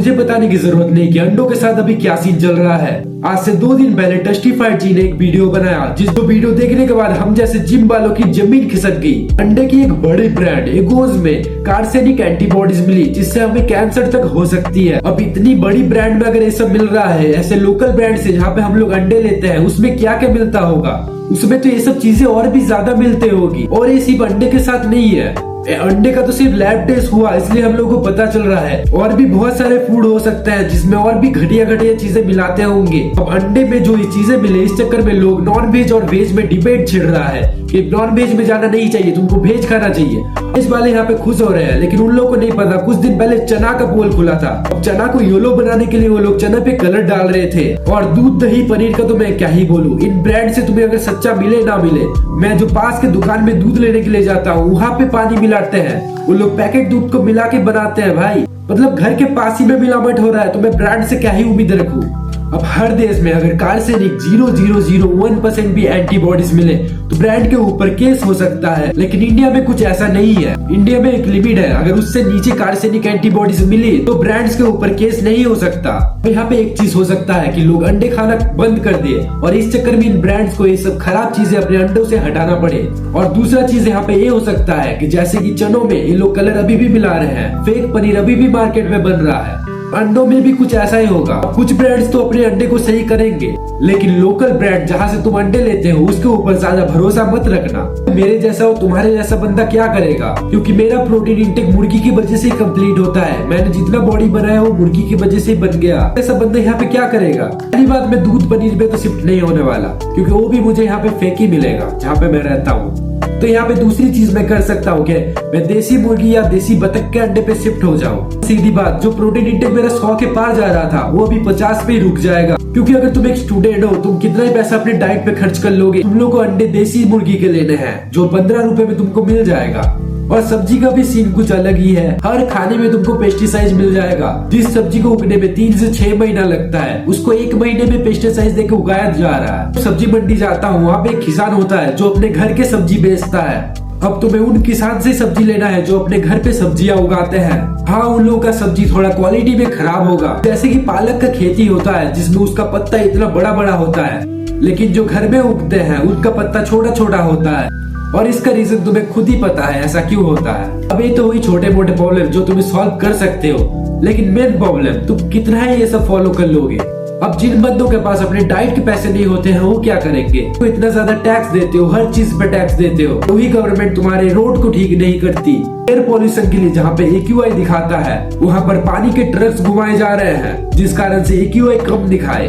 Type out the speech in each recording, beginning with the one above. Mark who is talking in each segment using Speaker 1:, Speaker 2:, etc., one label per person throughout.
Speaker 1: मुझे बताने की जरूरत नहीं कि अंडों के साथ अभी क्या सीन चल रहा है। आज से 2 दिन पहले टेस्टिफाइड जी ने एक वीडियो बनाया, जिस वीडियो देखने के बाद हम जैसे जिम वालों की जमीन खिसक गई। अंडे की एक बड़ी ब्रांड एगोज में कार्सेनिक एंटीबॉडीज मिली, जिससे हमें कैंसर तक हो सकती है। अब इतनी बड़ी ब्रांड में अगर ये सब मिल रहा है, ऐसे लोकल ब्रांड से जहाँ पे हम लोग अंडे लेते हैं, उसमें क्या क्या मिलता होगा? उसमें तो ये सब चीजें और भी ज्यादा मिलते होगी। और ये सिर्फ अंडे के साथ नहीं है, अंडे का तो सिर्फ लैब टेस्ट हुआ इसलिए हम लोगों को पता चल रहा है। और भी बहुत सारे फूड हो सकते हैं जिसमें और भी घटिया घटिया चीजें मिलाते होंगे। अब अंडे में जो ये चीजें मिले, इस चक्कर में लोग नॉन वेज और वेज में डिबेट छिड़ रहा है कि नॉन वेज में जाना नहीं चाहिए, तुमको वेज खाना चाहिए। वेज वाले यहाँ पे खुश हो रहे हैं, लेकिन उन लोगों को नहीं पता कुछ दिन पहले चना का पोल खुला था। अब चना को येलो बनाने के लिए वो लोग चना पे कलर डाल रहे थे। और दूध दही पनीर का तो मैं क्या ही बोलूं। इन ब्रांड से तुम्हें अगर सच्चा मिले ना मिले, मैं जो पास के दुकान में दूध लेने के लिए जाता हूँ, वहाँ पे पानी मिलाते हैं। वो लोग पैकेट दूध को मिला के बनाते हैं भाई। मतलब घर के पास ही में मिलावट हो रहा है, तो मैं ब्रांड से क्या ही उम्मीद रखूं। अब हर देश में अगर कार्सेनिक 0.001% भी एंटीबॉडीज मिले तो ब्रांड के ऊपर केस हो सकता है। लेकिन इंडिया में कुछ ऐसा नहीं है। इंडिया में एक लिमिट है, अगर उससे नीचे कार्सेनिक एंटीबॉडीज मिली तो ब्रांड्स के ऊपर केस नहीं हो सकता। यहाँ पे एक चीज हो सकता है कि लोग अंडे खाना बंद कर दिए और इस चक्कर में इन ब्रांड्स को ये सब खराब चीजें अपने अंडों से हटाना पड़े। और दूसरा चीज यहाँ पे ये हो सकता है कि जैसे कि चनों में ये लोग कलर अभी भी मिला रहे हैं, फेक पनीर अभी भी मार्केट में बन रहा है। अंडों में भी कुछ ऐसा ही होगा। कुछ ब्रांड्स तो अपने अंडे को सही करेंगे, लेकिन लोकल ब्रांड जहाँ से तुम अंडे लेते हो उसके ऊपर ज्यादा भरोसा मत रखना। मेरे जैसा हो तुम्हारे जैसा बंदा क्या करेगा? क्योंकि मेरा प्रोटीन इंटेक मुर्गी की वजह से कंप्लीट होता है। मैंने जितना बॉडी बनाया वो मुर्गी की वजह से बन गया। ऐसा बंदा यहाँ पे क्या करेगा? पहली बात, मैं दूध पनीर पे तो शिफ्ट नहीं होने वाला, क्योंकि वो भी मुझे यहाँ पे फेक ही मिलेगा जहाँ पे मैं रहता हूँ। तो यहाँ पे दूसरी चीज मैं कर सकता हूँ कि मैं देसी मुर्गी या देसी बतख के अंडे पे शिफ्ट हो जाऊँ। सीधी बात, जो प्रोटीन इंटेक मेरा 100 के पार जा रहा था वो अभी 50 पे ही रुक जाएगा। क्योंकि अगर तुम एक स्टूडेंट हो, तुम कितना ही पैसा अपने डाइट पे खर्च कर लोगे, तुम लोग को अंडे देसी मुर्गी के लेने हैं जो 15 रुपए में तुमको मिल जाएगा। और सब्जी का भी सीन कुछ अलग ही है। हर खाने में तुमको पेस्टिसाइड मिल जाएगा। जिस सब्जी को उगने में 3 से 6 महीना लगता है, उसको 1 महीने में पेस्टिसाइड देके उगाया जा रहा है। सब्जी मंडी जाता हूँ, वहाँ पे एक किसान होता है जो अपने घर के सब्जी बेचता है। अब तुम्हें उन किसान से सब्जी लेना है जो अपने घर पे सब्जियां उगाते हैं। हाँ, उन लोगों का सब्जी थोड़ा क्वालिटी में खराब होगा। जैसे कि पालक का खेती होता है जिसमें उसका पत्ता इतना बड़ा बड़ा होता है, लेकिन जो घर में उगते हैं उनका पत्ता छोटा छोटा होता है। और इसका रीजन तुम्हें खुद ही पता है ऐसा क्यों होता है। अब ये तो वही छोटे मोटे प्रॉब्लम जो तुम सॉल्व कर सकते हो, लेकिन मेन प्रॉब्लम तुम कितना ही ये सब फॉलो कर लोगे। अब जिन बंदों के पास अपने डाइट के पैसे नहीं होते हैं वो क्या करेंगे? तो इतना ज्यादा टैक्स देते हो, हर चीज पे टैक्स देते हो, वही गवर्नमेंट तुम्हारे रोड को ठीक नहीं करती। एयर पॉल्यूशन के लिए जहाँ पे AQI दिखाता है, वहाँ पर पानी के ट्रक्स घुमाए जा रहे हैं, जिस कारण से AQI कम दिखाए।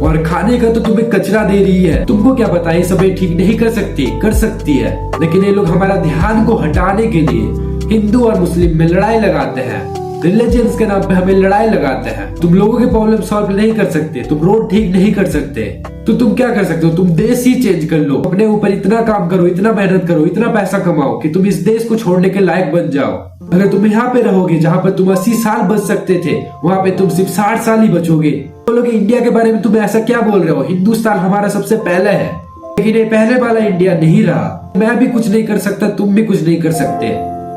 Speaker 1: और खाने का तो तुम्हें कचरा दे रही है। तुमको क्या पता ये सब ठीक नहीं कर सकती? कर सकती है, लेकिन ये लोग हमारा ध्यान को हटाने के लिए हिंदू और मुस्लिम में लड़ाई लगाते हैं। रिलीजन्स के नाम पे हमें लड़ाई लगाते हैं। तुम लोगों के प्रॉब्लम सॉल्व नहीं कर सकते, तुम रोड ठीक नहीं कर सकते, तो तुम क्या कर सकते हो? तुम देश ही चेंज कर लो। अपने ऊपर इतना काम करो, इतना मेहनत करो, इतना पैसा कमाओ कि तुम इस देश को छोड़ने के लायक बन जाओ। अगर तुम यहाँ पे रहोगे जहाँ पर तुम 80 साल बच सकते थे, वहाँ पे तुम सिर्फ 60 साल ही बचोगे। बोलोगे इंडिया के बारे में तुम ऐसा क्या बोल रहे हो? हिंदुस्तान हमारा सबसे पहले है, लेकिन ये पहले वाला इंडिया नहीं रहा। मैं भी कुछ नहीं कर सकता, तुम भी कुछ नहीं कर सकते।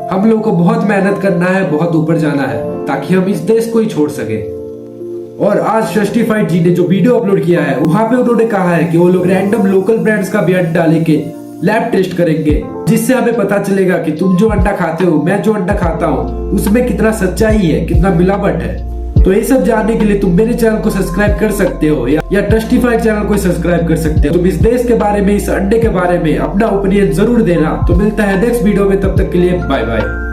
Speaker 1: हम लोग को बहुत मेहनत करना है, बहुत ऊपर जाना है, ताकि हम इस देश को ही छोड़ सके। और आज टेस्टिफाइड जी ने जो वीडियो अपलोड किया है, वहाँ पे उन्होंने कहा है कि वो लोग रैंडम लोकल ब्रांड्स का भी अंडा लेके लैब टेस्ट करेंगे, जिससे हमें पता चलेगा कि तुम जो अंडा खाते हो, मैं जो अंडा खाता हूँ, उसमें कितना सच्चाई है, कितना मिलावट है। तो ये सब जानने के लिए तुम मेरे चैनल को सब्सक्राइब कर सकते हो या टेस्टिफाइड चैनल को सब्सक्राइब कर सकते हो। तुम इस देश के बारे में, इस अंडे के बारे में अपना ओपिनियन जरूर देना। तो मिलता है नेक्स्ट वीडियो में, तब तक के लिए बाय बाय।